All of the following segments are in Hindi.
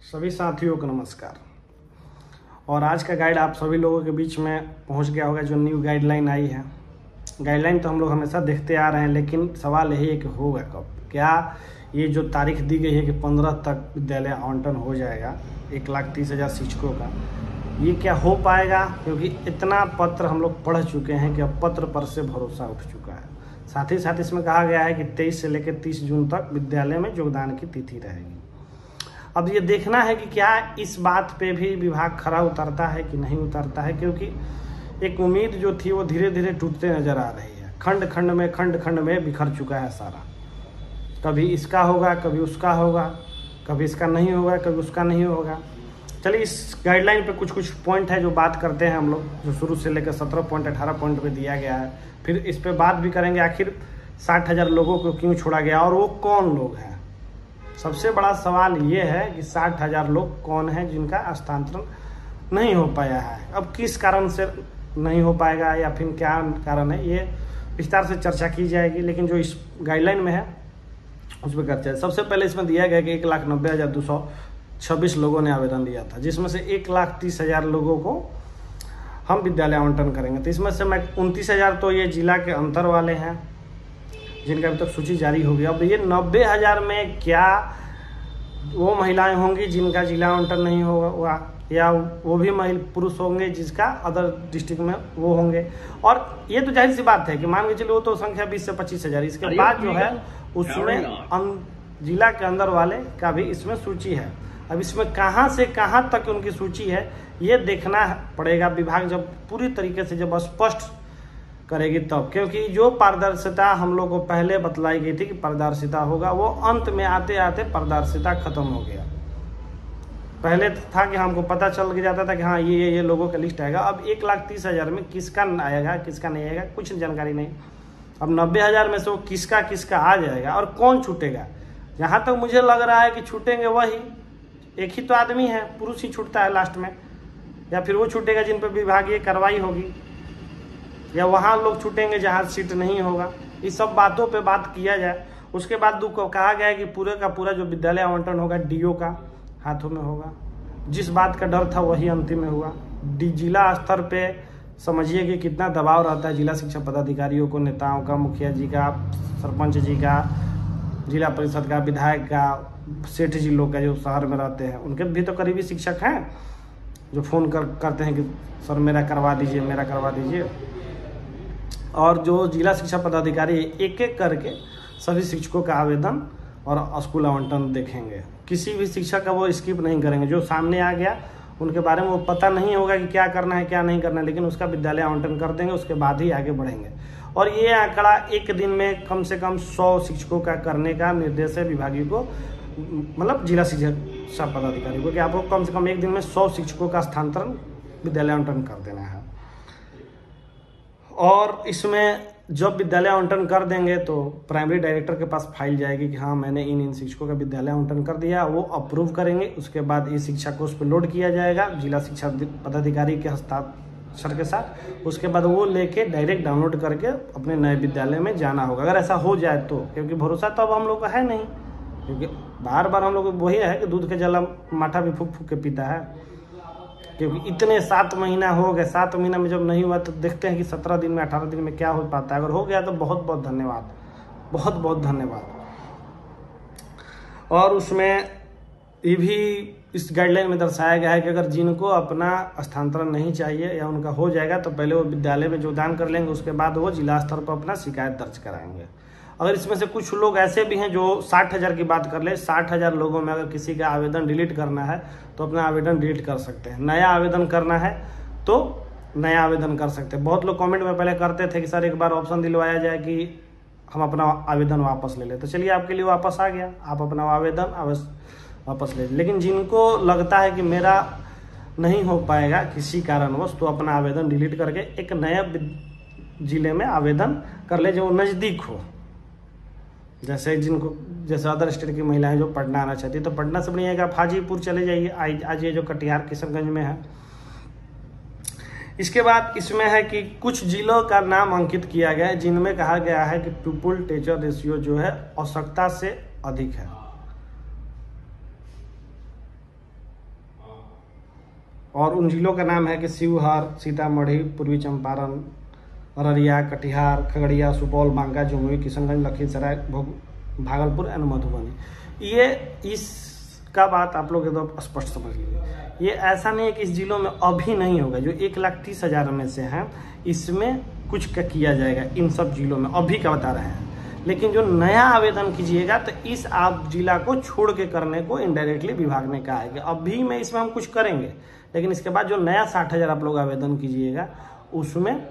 सभी साथियों को नमस्कार। और आज का गाइड आप सभी लोगों के बीच में पहुंच गया होगा। जो न्यू गाइडलाइन आई है, गाइडलाइन तो हम लोग हमेशा देखते आ रहे हैं, लेकिन सवाल यही है कि होगा कब। क्या ये जो तारीख दी गई है कि 15 तक विद्यालय आवंटन हो जाएगा 1,30,000 शिक्षकों का, ये क्या हो पाएगा? क्योंकि इतना पत्र हम लोग पढ़ चुके हैं कि अब पत्र पर से भरोसा उठ चुका है। साथ ही साथ इसमें कहा गया है कि 23 से लेकर 30 जून तक विद्यालय में योगदान की तिथि रहेगी। अब ये देखना है कि क्या इस बात पे भी विभाग खरा उतरता है कि नहीं उतरता है, क्योंकि एक उम्मीद जो थी वो धीरे धीरे टूटते नजर आ रही है। खंड खंड में बिखर चुका है सारा। कभी इसका होगा, कभी उसका होगा, कभी इसका नहीं होगा, कभी उसका नहीं होगा। चलिए, इस गाइडलाइन पे कुछ पॉइंट है जो बात करते हैं हम लोग, जो शुरू से लेकर 17 पॉइंट 18 पॉइंट पे दिया गया है। फिर इस पे बात भी करेंगे आखिर 60,000 लोगों को क्यों छोड़ा गया और वो कौन लोग हैं। सबसे बड़ा सवाल ये है कि 60,000 लोग कौन हैं जिनका हस्तांतरण नहीं हो पाया है। अब किस कारण से नहीं हो पाएगा या फिर क्या कारण है, ये विस्तार से चर्चा की जाएगी। लेकिन जो इस गाइडलाइन में है उस पर करते हैं। सबसे पहले इसमें दिया गया कि 1,90,226 लोगों ने आवेदन दिया था, जिसमें से 1,30,000 लोगों को हम विद्यालय आवंटन करेंगे। तो इसमें से 29,000 तो ये जिला के अंतर वाले हैं जिनका अभी तक सूची जारी हो गई। अब ये 90,000 में क्या वो महिलाएं होंगी जिनका जिला आवंटन नहीं होगा, या वो भी पुरुष होंगे जिसका अदर डिस्ट्रिक्ट में वो होंगे। और ये तो जाहिर सी बात है कि मान के चलिए वो तो संख्या 20 से 25,000। इसके बाद जो है उसमें जिला के अंदर वाले का भी इसमें सूची है। अब इसमें कहाँ से कहाँ तक उनकी सूची है ये देखना पड़ेगा। विभाग जब पूरी तरीके से जब स्पष्ट करेगी तब, क्योंकि जो पारदर्शिता हम लोग को पहले बतलाई गई थी कि पारदर्शिता होगा, वो अंत में आते आते पारदर्शिता खत्म हो गया। पहले था कि हमको पता चल जाता था कि हाँ ये लोगों का लिस्ट आएगा। अब 1,30,000 में किसका आएगा किसका नहीं आएगा कुछ जानकारी नहीं। अब 90,000 में से वो किसका किसका आ जाएगा और कौन छूटेगा। जहाँ तक मुझे लग रहा है कि छूटेंगे वही एक ही तो आदमी है, पुरुष ही छूटता है लास्ट में, या फिर वो छूटेगा जिन पर विभागीय कार्रवाई होगी, या वहाँ लोग छूटेंगे जहाँ सीट नहीं होगा। इस सब बातों पे बात किया जाए। उसके बाद कहा गया है कि पूरे का पूरा जो विद्यालय आवंटन होगा डीओ का हाथों में होगा। जिस बात का डर था वही अंतिम में हुआ। जिला स्तर पे समझिए कि कितना दबाव रहता है जिला शिक्षा पदाधिकारियों को, नेताओं का, मुखिया जी का, सरपंच जी का, जिला परिषद का, विधायक का, सेठ जी लोग का जो शहर में रहते हैं, उनके भी तो करीबी शिक्षक हैं जो फोन करते हैं कि सर मेरा करवा दीजिए, मेरा करवा दीजिए। और जो जिला शिक्षा पदाधिकारी एक एक करके सभी शिक्षकों का आवेदन और स्कूल आवंटन देखेंगे। किसी भी शिक्षक का वो स्किप नहीं करेंगे। जो सामने आ गया उनके बारे में वो पता नहीं होगा कि क्या करना है क्या नहीं करना है, लेकिन उसका विद्यालय आवंटन कर देंगे, उसके बाद ही आगे बढ़ेंगे। और ये आंकड़ा एक दिन में कम से कम 100 शिक्षकों का करने का निर्देश है विभागीय को, मतलब जिला शिक्षा पदाधिकारी को, कि आपको कम से कम एक दिन में 100 शिक्षकों का स्थानांतरण विद्यालय आवंटन कर देना है। और इसमें जब विद्यालय आवंटन कर देंगे तो प्राइमरी डायरेक्टर के पास फाइल जाएगी कि हाँ मैंने इन शिक्षकों का विद्यालय आवंटन कर दिया। वो अप्रूव करेंगे। उसके बाद ये शिक्षा को उस पर लोड किया जाएगा जिला शिक्षा पदाधिकारी के हस्ताक्षर के साथ। उसके बाद वो लेके डायरेक्ट डाउनलोड करके अपने नए विद्यालय में जाना होगा, अगर ऐसा हो जाए तो। क्योंकि भरोसा तो अब हम लोग का है नहीं, क्योंकि बार बार हम लोग वही है कि दूध के जला माठा भी फूक फूक के पीता है। क्योंकि इतने 7 महीना हो गए, 7 महीना में जब नहीं हुआ तो देखते हैं कि 17 दिन में 18 दिन में क्या हो पाता है। अगर हो गया तो बहुत बहुत धन्यवाद, बहुत बहुत धन्यवाद। और उसमें ये भी इस गाइडलाइन में दर्शाया गया है कि अगर जिनको अपना स्थानांतरण नहीं चाहिए या उनका हो जाएगा तो पहले वो विद्यालय में योगदान कर लेंगे, उसके बाद वो जिला स्तर पर अपना शिकायत दर्ज कराएंगे। अगर इसमें से कुछ लोग ऐसे भी हैं जो 60,000 की बात कर ले, 60,000 लोगों में अगर किसी का आवेदन डिलीट करना है तो अपना आवेदन डिलीट कर सकते हैं। नया आवेदन करना है तो नया आवेदन कर सकते हैं। बहुत लोग कमेंट में पहले करते थे कि सर एक बार ऑप्शन दिलवाया जाए कि हम अपना आवेदन वापस ले लें। तो चलिए आपके लिए वापस आ गया, आप अपना आवेदन वापस ले। लेकिन जिनको लगता है कि मेरा नहीं हो पाएगा किसी कारणवश, तो अपना आवेदन डिलीट करके एक नया जिले में आवेदन कर ले जो नज़दीक हो। जैसे अदर स्टेट की महिलाएं जो पटना आना चाहती है तो पटना से बढ़िया आप हाजीपुर चले जाइए। आज ये जो कटिहार किशनगंज में है। इसके बाद इसमें है कि कुछ जिलों का नाम अंकित किया गया है जिनमें कहा गया है कि पीपुल टीचर रेशियो जो है आवश्यकता से अधिक है। और उन जिलों का नाम है कि शिवहर, सीतामढ़ी, पूर्वी चंपारण, अररिया, कटिहार, खगड़िया, सुपौल, बांका, जमुई, किशनगंज, लखीसराय, भागलपुर एंड मधुबनी। ये इसका बात आप लोग एकदम स्पष्ट समझ लीजिए। ये ऐसा नहीं है कि इस जिलों में अभी नहीं होगा। जो 1,30,000 में से हैं इसमें कुछ का किया जाएगा इन सब जिलों में, अभी का बता रहे हैं। लेकिन जो नया आवेदन कीजिएगा तो इस आप जिला को छोड़ के करने को इनडायरेक्टली विभाग ने कहा है कि अभी में इसमें हम कुछ करेंगे, लेकिन इसके बाद जो नया 60,000 आप लोग आवेदन कीजिएगा उसमें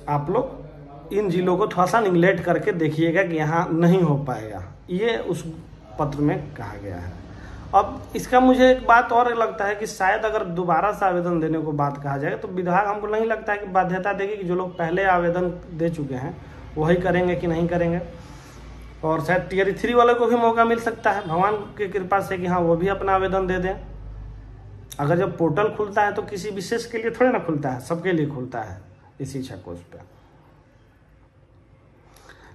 आप लोग इन जिलों को थोड़ा सा निगलेक्ट करके देखिएगा कि यहाँ नहीं हो पाएगा। ये उस पत्र में कहा गया है। अब इसका मुझे एक बात और लगता है कि शायद अगर दोबारा से आवेदन देने को बात कहा जाएगा तो विभाग हमको नहीं लगता है कि बाध्यता देगी कि जो लोग पहले आवेदन दे चुके हैं वही करेंगे कि नहीं करेंगे। और शायद टियर 3 वाले को भी मौका मिल सकता है भगवान की कृपा से कि हाँ वो भी अपना आवेदन दे दें। अगर जब पोर्टल खुलता है तो किसी विशेष के लिए थोड़े ना खुलता है, सबके लिए खुलता है इस शिक्षा कोर्स पे।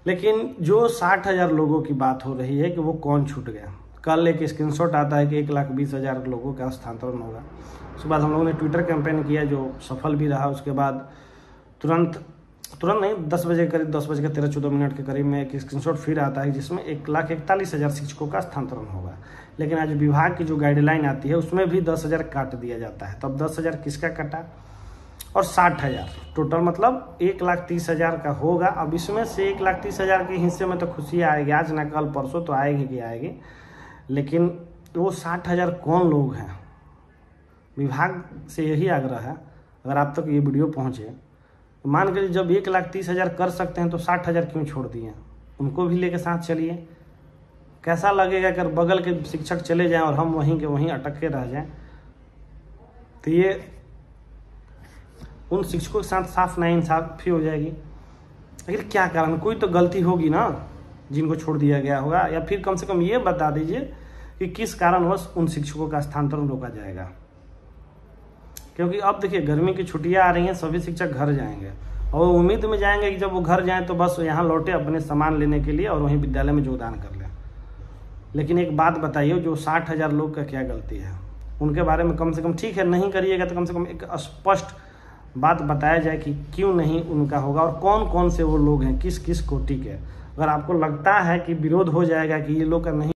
लेकिन जो 60,000 लोगों की बात हो रही है कि वो कौन छूट गया, कल एक स्क्रीनशॉट आता है कि 1,20,000 लोगों का स्थानांतरण होगा। उसके बाद हम लोगों ने ट्विटर कैंपेन किया जो सफल भी रहा। उसके बाद तुरंत नहीं 10 बजे करीब 10:13-14 के करीब में एक स्क्रीनशॉट फिर आता है जिसमें 1,41,000 शिक्षकों का स्थानांतरण होगा। लेकिन आज विभाग की जो गाइडलाइन आती है उसमें भी 10,000 काट दिया जाता है। तब 10,000 किसका कटा और 60,000 टोटल मतलब 1,30,000 का होगा। अब इसमें से 1,30,000 के हिस्से में तो खुशियाँ आएगी, आज ना कल परसों तो आएगी कि आएगी, लेकिन वो 60,000 कौन लोग हैं। विभाग से यही आग्रह है अगर आप तक ये वीडियो पहुँचे तो मान के जब 1,30,000 कर सकते हैं तो 60,000 क्यों छोड़ दिए, उनको भी लेके साथ चलिए। कैसा लगेगा अगर बगल के शिक्षक चले जाएं और हम वहीं के वहीं अटक के रह जाएं, तो ये उन शिक्षकों के साथ साफ नाइंसाफी हो जाएगी। लेकिन क्या कारण, कोई तो गलती होगी ना जिनको छोड़ दिया गया होगा, या फिर कम से कम ये बता दीजिए कि किस कारणवश उन शिक्षकों का स्थानांतरण रोका जाएगा। क्योंकि अब देखिए गर्मी की छुट्टियां आ रही हैं, सभी शिक्षक घर जाएंगे और उम्मीद में जाएंगे कि जब वो घर जाएं तो बस यहाँ लौटे अपने सामान लेने के लिए और वहीं विद्यालय में योगदान कर लें। लेकिन एक बात बताइए, जो 60,000 लोग का क्या गलती है, उनके बारे में कम से कम, ठीक है नहीं करिएगा तो कम से कम एक स्पष्ट बात बताया जाए कि क्यों नहीं उनका होगा और कौन कौन से वो लोग हैं, किस किस कोटि के। अगर आपको लगता है कि विरोध हो जाएगा कि ये लोग का नहीं